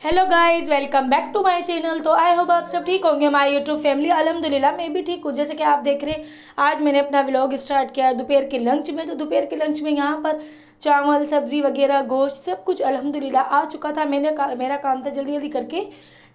Hello guys, welcome back to my channel. तो I hope आप सब ठीक होंगे। हमारी यूट्यूब फैमिली अल्हम्दुलिल्लाह मैं भी ठीक हूँ। जैसे कि आप देख रहे हैं, आज मैंने अपना व्लॉग स्टार्ट किया है दोपहर के लंच में। तो दोपहर के लंच में यहाँ पर चावल, सब्जी वगैरह, गोश्त सब कुछ अल्हम्दुलिल्लाह आ चुका था। मेरा काम था जल्दी जल्दी करके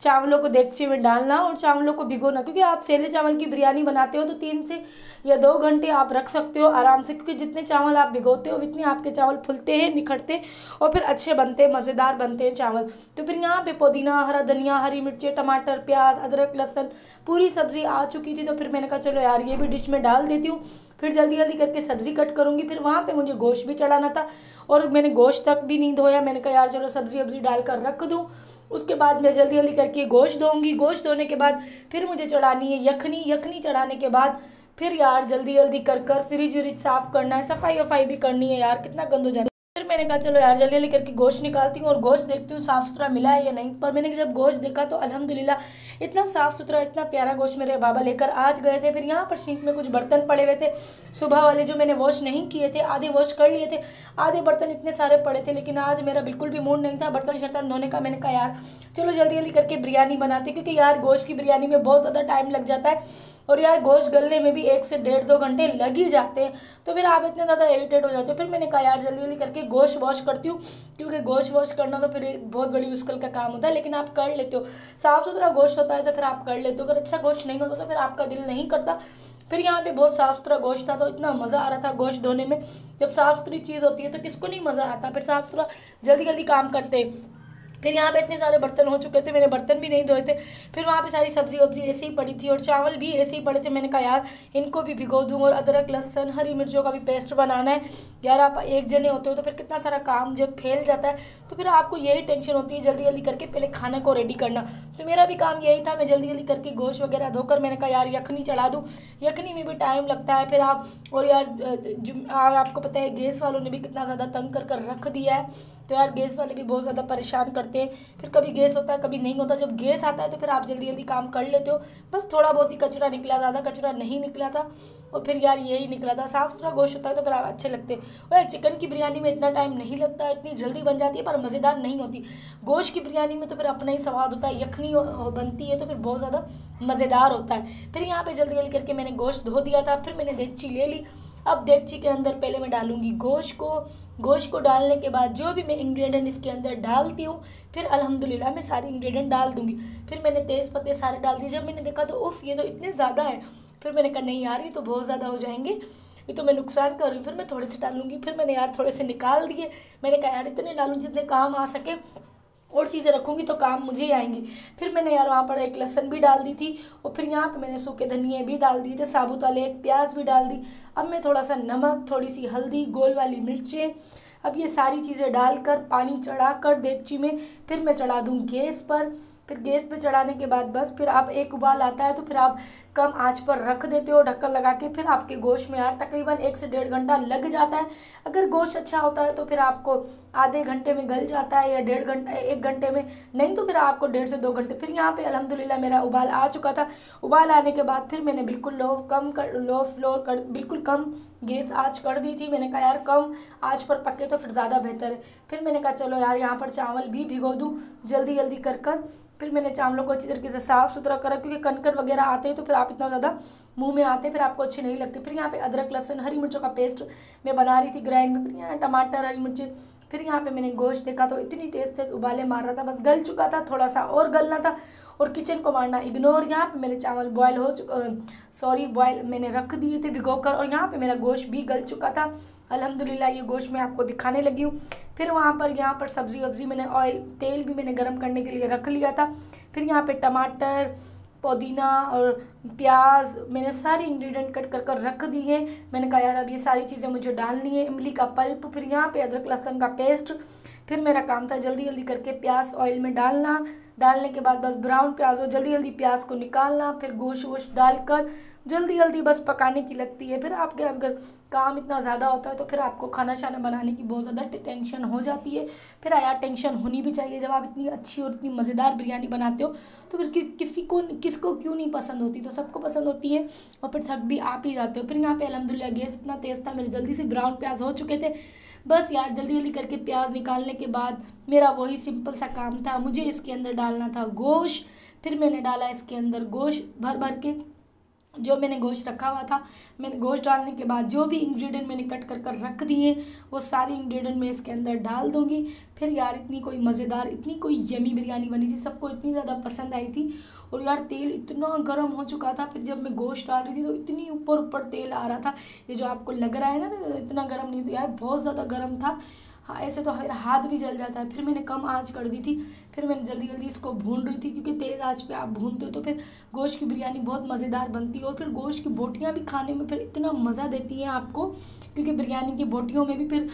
चावलों को देगचे में डालना और चावलों को भिगोना, क्योंकि आप सेले चावल की बिरयानी बनाते हो तो 3 से या 2 घंटे आप रख सकते हो आराम से, क्योंकि जितने चावल आप भिगोते हो उतने आपके चावल फूलते हैं, निखरते हैं और फिर अच्छे बनते हैं, मज़ेदार बनते हैं चावल। तो फिर यहाँ पे पुदीना, हरा धनिया, हरी मिर्ची, टमाटर, प्याज, अदरक, लहसुन पूरी सब्जी आ चुकी थी। तो फिर मैंने कहा चलो यार ये भी डिश में डाल देती हूँ, फिर जल्दी जल्दी करके सब्ज़ी कट करूँगी। फिर वहाँ पे मुझे गोश्त भी चढ़ाना था और मैंने गोश्त तक भी नहीं धोया। मैंने कहा यार चलो सब्ज़ी वब्ज़ी डालकर रख दूँ, उसके बाद मैं जल्दी जल्दी करके गोश्त धोऊँगी। गोश्त धोने के बाद फिर मुझे चढ़ानी है यखनी। यखनी चढ़ाने के बाद फिर यार जल्दी जल्दी कर फ्रिज व्रिज साफ़ करना है, सफाई वफाई भी करनी है यार, कितना गंद हो जाता है। फिर मैंने कहा चलो यार जल्दी जल्दी करके गोश्त निकालती हूँ और गोश्त देखती हूँ साफ़ सुथरा मिला है या नहीं। पर मैंने जब गोश्त देखा तो अल्हम्दुलिल्लाह इतना साफ़ सुथरा, इतना प्यारा गोश्त मेरे बाबा लेकर आज गए थे। फिर यहाँ पर सिंक में कुछ बर्तन पड़े हुए थे सुबह वाले, जो मैंने वॉश नहीं किए थे, आधे वॉश कर लिए थे, आधे बर्तन इतने सारे पड़े थे। लेकिन आज मेरा बिल्कुल भी मूड नहीं था बर्तन शर्तन धोने का। मैंने कहा यार चलो जल्दी जल्दी करके बिरयानी बनाते, क्योंकि यार गोश्त की बिरयानी में बहुत ज़्यादा टाइम लग जाता है और यार गोश्त गलने में भी 1 से 1.5-2 घंटे लग ही जाते हैं। तो फिर आप इतने ज़्यादा इरिटेट हो जाते हो। फिर मैंने कहा यार जल्दी जल्दी करके गोश्त वॉश करती हूँ, क्योंकि गोश्त वॉश करना तो फिर बहुत बड़ी मुश्किल का काम होता है, लेकिन आप कर लेते हो। साफ़ सुथरा गोश्त होता है तो फिर आप कर लेते हो, अगर अच्छा गोश्त नहीं होता तो फिर आपका दिल नहीं करता। फिर यहाँ पे बहुत साफ़ सुथरा गोश्त था तो इतना मज़ा आ रहा था गोश्त धोने में। जब साफ़ सुथरी चीज़ होती है तो किसको नहीं मज़ा आता। फिर साफ़ सुथरा जल्दी जल्दी काम करते हैं। फिर यहाँ पे इतने सारे बर्तन हो चुके थे, मैंने बर्तन भी नहीं धोए थे। फिर वहाँ पे सारी सब्जी वब्जी ऐसे ही पड़ी थी और चावल भी ऐसे ही पड़े थे। मैंने कहा यार इनको भी भिगो दूँ और अदरक, लहसुन, हरी मिर्चों का भी पेस्ट बनाना है। यार आप एक जने होते हो तो फिर कितना सारा काम जब फैल जाता है तो फिर आपको यही टेंशन होती है जल्दी जल्दी करके पहले खाने को रेडी करना। तो मेरा भी काम यही था, मैं जल्दी जल्दी करके गोश्त वगैरह धोकर मैंने कहा यार यखनी चढ़ा दूँ। यखनी में भी टाइम लगता है फिर आप, और यार आपको पता है गैस वालों ने भी कितना ज़्यादा तंग कर रख दिया है। तो यार गैस वाले भी बहुत ज़्यादा परेशान करते हैं। फिर कभी गैस होता है कभी नहीं होता। जब गैस आता है तो फिर आप जल्दी जल्दी काम कर लेते हो। बस थोड़ा बहुत ही कचरा निकला, ज़्यादा कचरा नहीं निकला था और फिर यार यही निकला था। साफ़ सुथरा गोश्त होता है तो फिर आप अच्छे लगते हैं। और यार चिकन की बिरयानी में इतना टाइम नहीं लगता, इतनी जल्दी बन जाती है पर मज़ेदार नहीं होती। गोश्त की बिरयानी में तो फिर अपना ही स्वाद होता है, यखनी बनती है तो फिर बहुत ज़्यादा मज़ेदार होता है। फिर यहाँ पर जल्दी जल्दी करके मैंने गोश्त धो दिया था। फिर मैंने देगची ले ली। अब देगची के अंदर पहले मैं डालूंगी गोश्त को डालने के बाद जो भी मैं इंग्रेडिएंट इसके अंदर डालती हूँ फिर अल्हम्दुलिल्लाह मैं सारे इंग्रेडिएंट डाल दूँगी। फिर मैंने तेज़ पत्ते सारे डाल दिए। जब मैंने देखा तो उफ़ ये तो इतने ज़्यादा है। फिर मैंने कहा नहीं यार ये तो बहुत ज़्यादा हो जाएंगे, ये तो मैं नुकसान कर रही हूँ। फिर मैं थोड़े से डालूँगी। फिर मैंने यार थोड़े से निकाल दिए। मैंने कहा यार इतने डालूँ जितने काम आ सके, और चीज़ें रखूँगी तो काम मुझे ही आएंगी। फिर मैंने यार वहाँ पर एक लहसुन भी डाल दी थी और फिर यहाँ पे मैंने सूखे धनिए भी डाल दिए थे, साबुत वाले एक प्याज भी डाल दी। अब मैं थोड़ा सा नमक, थोड़ी सी हल्दी, गोल वाली मिर्चें, अब ये सारी चीज़ें डालकर पानी चढ़ाकर देगची में फिर मैं चढ़ा दूँ गैस पर। फिर गैस पे चढ़ाने के बाद बस फिर आप एक उबाल आता है तो फिर आप कम आंच पर रख देते हो ढक्कन लगा के। फिर आपके गोश्त में यार तकरीबन 1 से 1.5 घंटा लग जाता है। अगर गोश्त अच्छा होता है तो फिर आपको आधे घंटे में गल जाता है या 1 घंटे में, नहीं तो फिर आपको 1.5 से 2 घंटे। फिर यहाँ पे अल्हम्दुलिल्लाह मेरा उबाल आ चुका था। उबाल आने के बाद फिर मैंने बिल्कुल लो फ्लोर कर बिल्कुल कम गैस आँच कर दी थी। मैंने कहा यार कम आँच पर पके तो फिर ज़्यादा बेहतर है। फिर मैंने कहा चलो यार यहाँ पर चावल भी भिगो दूँ जल्दी जल्दी कर। फिर मैंने चावलों को अच्छी तरीके से साफ़ सुथरा करा, क्योंकि कंकड़ वगैरह आते हैं तो फिर आप इतना ज़्यादा मुंह में आते फिर आपको अच्छे नहीं लगते। फिर यहाँ पे अदरक, लहसुन, हरी मिर्चों का पेस्ट मैं बना रही थी ग्राइंड में। फिर यहाँ टमाटर, हरी मिर्ची, फिर यहाँ पे मैंने गोश्त देखा तो इतनी तेज़ उबाले मार रहा था, बस गल चुका था, थोड़ा सा और गलना था और किचन को मारना इग्नोर। यहाँ पे मेरे चावल बॉयल मैंने रख दिए थे भिगोकर और यहाँ पे मेरा गोश्त भी गल चुका था अल्हम्दुलिल्लाह। ये गोश्त मैं आपको दिखाने लगी हूँ। फिर यहाँ पर सब्ज़ी वब्ज़ी मैंने तेल भी मैंने गर्म करने के लिए रख लिया था। फिर यहाँ पे टमाटर, पुदीना और प्याज मैंने सारे इंग्रेडिएंट कट कर रख दी हैं। मैंने कहा यार अब ये सारी चीज़ें मुझे डालनी है, इमली का पल्प, फिर यहाँ पे अदरक लहसुन का पेस्ट। फिर मेरा काम था जल्दी जल्दी करके प्याज ऑयल में डालना। डालने के बाद बस ब्राउन प्याज हो जल्दी जल्दी प्याज को निकालना। फिर गोश्त वोश्त डालकर जल्दी जल्दी बस पकाने की लगती है। फिर आपके अगर काम इतना ज़्यादा होता है तो फिर आपको खाना शाना बनाने की बहुत ज़्यादा टेंशन हो जाती है। फिर यार टेंशन होनी भी चाहिए, जब आप इतनी अच्छी और इतनी मज़ेदार बिरयानी बनाते हो तो फिर किसको क्यों नहीं पसंद होती। तो सबको पसंद होती है और फिर थक भी आप ही जाते हो। फिर यहाँ पे अल्हम्दुलिल्लाह गैस इतना तेज़ था, मेरे जल्दी से ब्राउन प्याज हो चुके थे। बस यार जल्दी जल्दी करके प्याज निकालने के बाद मेरा वही सिंपल सा काम था, मुझे इसके अंदर डालना था गोश्त। फिर मैंने डाला इसके अंदर गोश्त भर भर के, जो मैंने गोश्त रखा हुआ था। मैंने गोश्त डालने के बाद जो भी इंग्रेडिएंट मैंने कट कर कर रख दिए वो सारे इंग्रेडिएंट मैं इसके अंदर डाल दूँगी। फिर यार इतनी कोई मज़ेदार, इतनी कोई यमी बिरयानी बनी थी, सबको इतनी ज़्यादा पसंद आई थी। और यार तेल इतना गर्म हो चुका था, फिर जब मैं गोश्त डाल रही थी तो इतनी ऊपर ऊपर तेल आ रहा था। ये जो आपको लग रहा है ना तो इतना गर्म नहीं था यार, बहुत ज़्यादा गर्म था। हाँ, ऐसे तो मेरा हाथ भी जल जाता है। फिर मैंने कम आंच कर दी थी। फिर मैंने जल्दी जल्दी इसको भून रही थी, क्योंकि तेज़ आंच पे आप भूनते हो तो फिर गोश्त की बिरयानी बहुत मज़ेदार बनती है। और फिर गोश्त की बोटियाँ भी खाने में फिर इतना मज़ा देती हैं आपको, क्योंकि बिरयानी की बोटियों में भी फिर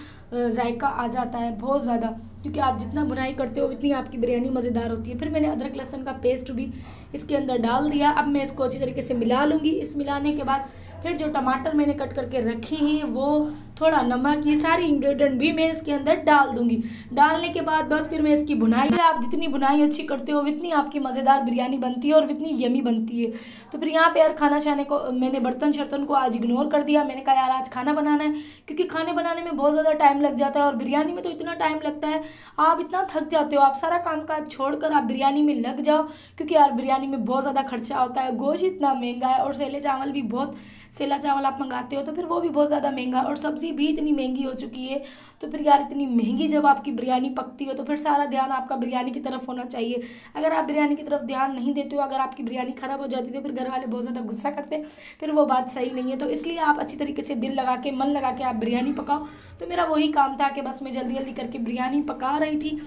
जायका आ जाता है बहुत ज़्यादा, क्योंकि आप जितना बुनाई करते हो उतनी आपकी बिरयानी मज़ेदार होती है। फिर मैंने अदरक लहसुन का पेस्ट भी इसके अंदर डाल दिया। अब मैं इसको अच्छी तरीके से मिला लूँगी। इस मिलाने के बाद फिर जो टमाटर मैंने कट करके रखे हैं वो, थोड़ा नमक, ये सारी इंग्रेडिएंट भी मैं इसके अंदर डाल दूँगी। डालने के बाद बस फिर मैं इसकी बुनाई, आप जितनी बुनाई अच्छी करते हो उतनी आपकी मज़ेदार बिरयानी बनती है और इतनी यमी बनती है। तो फिर यहाँ पे यार खाना छाने को मैंने बर्तन शर्तन को आज इग्नोर कर दिया। मैंने कहा यार आज खाना बनाना है, क्योंकि खाने बनाने में बहुत ज़्यादा टाइम लग जाता है और बिरयानी में तो इतना टाइम लगता है, आप इतना थक जाते हो। आप सारा काम काज छोड़कर आप बिरयानी में लग जाओ, क्योंकि यार बिरयानी में बहुत ज़्यादा खर्चा होता है, गोश्त इतना महंगा है और सेले चावल भी बहुत, सेला चावल आप मंगाते हो तो फिर वो भी बहुत ज़्यादा महंगा, और सब्ज़ी भी इतनी महंगी हो चुकी है। तो फिर यार इतनी महंगी जब आपकी बिरयानी पकती हो तो फिर सारा ध्यान आपका बिरयानी की तरफ होना चाहिए। अगर आप बिरयानी की तरफ ध्यान नहीं देते हो, अगर आपकी बिरयानी ख़राब हो जाती है तो फिर घर वाले बहुत ज़्यादा गुस्सा करते हैं, फिर वो बात सही नहीं है। तो इसलिए आप अच्छी तरीके से दिल लगा के, मन लगा के आप बिरयानी पकाओ। तो मेरा वही काम था कि बस मैं जल्दी जल्दी करके बिरयानी पका रही थी।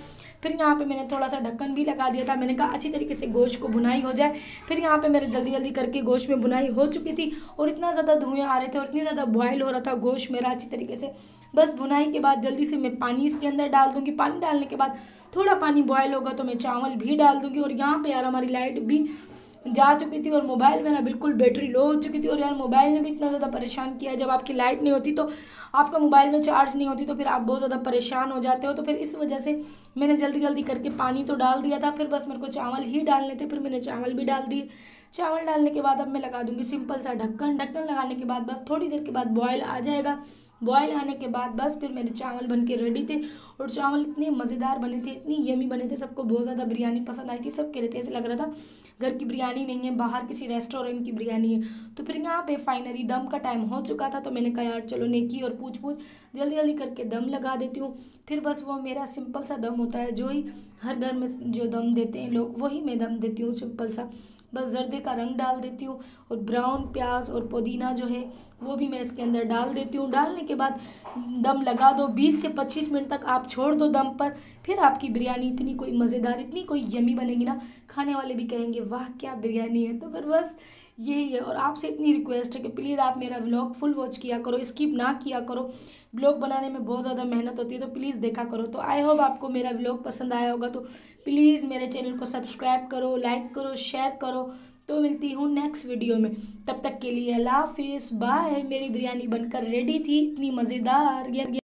फिर यहाँ पे मैंने थोड़ा सा ढक्कन भी लगा दिया था। मैंने कहा अच्छी तरीके से गोश्त को भुनाई हो जाए। फिर यहाँ पे मेरे जल्दी जल्दी करके गोश्त में भुनाई हो चुकी थी और इतना ज़्यादा धुएँ आ रहे थे और इतनी ज़्यादा बॉयल हो रहा था गोश्त मेरा अच्छी तरीके से। बस भुनाई के बाद जल्दी से मैं पानी इसके अंदर डाल दूँगी। पानी डालने के बाद थोड़ा पानी बॉयल होगा तो मैं चावल भी डाल दूँगी। और यहाँ पर यार हमारी लाइट भी जा चुकी थी और मोबाइल मेरा बिल्कुल बैटरी लो हो चुकी थी। और यार मोबाइल ने भी इतना ज़्यादा परेशान किया, जब आपकी लाइट नहीं होती तो आपका मोबाइल में चार्ज नहीं होती तो फिर आप बहुत ज़्यादा परेशान हो जाते हो। तो फिर इस वजह से मैंने जल्दी जल्दी करके पानी तो डाल दिया था, फिर बस मेरे को चावल ही डालने थे। फिर मैंने चावल भी डाल दिए। चावल डालने के बाद अब मैं लगा दूँगी सिंपल सा ढक्कन। ढक्कन लगाने के बाद बस थोड़ी देर के बाद बॉयल आ जाएगा। बॉयल आने के बाद बस फिर मेरे चावल बन के रेडी थे। और चावल इतने मज़ेदार बने थे, इतनी यमी बने थे, सबको बहुत ज़्यादा बिरयानी पसंद आई थी। सब कह रहे थे, ऐसे लग रहा था घर की बिरयानी नहीं है, बाहर किसी रेस्टोरेंट की बिरयानी है। तो फिर यहाँ पे फाइनली दम का टाइम हो चुका था। तो मैंने कहा यार चलो नेकी और पूछ पूछ जल्दी जल्दी करके दम लगा देती हूँ। फिर बस वो मेरा सिंपल सा दम होता है, जो ही हर घर में जो दम देते हैं लोग, वही मैं दम देती हूँ सिंपल सा। बस जर्दे का रंग डाल देती हूँ और ब्राउन प्याज और पुदीना जो है वो भी मैं इसके अंदर डाल देती हूँ। डालने के बाद दम लगा दो, 20 से 25 मिनट तक आप छोड़ दो दम पर। फिर आपकी बिरयानी इतनी कोई मज़ेदार, इतनी कोई यमी बनेगी ना, खाने वाले भी कहेंगे वाह क्या बिरयानी है। तो फिर बस यही है। और आपसे इतनी रिक्वेस्ट है कि प्लीज़ आप मेरा व्लॉग फुल वॉच किया करो, स्किप ना किया करो। व्लॉग बनाने में बहुत ज़्यादा मेहनत होती है, तो प्लीज़ देखा करो। तो आई होप आपको मेरा व्लॉग पसंद आया होगा। तो प्लीज़ मेरे चैनल को सब्सक्राइब करो, लाइक करो, शेयर करो। तो मिलती हूँ नेक्स्ट वीडियो में, तब तक के लिए अल्लाह हाफिज़, बाय। मेरी बिरयानी बनकर रेडी थी, इतनी मज़ेदार।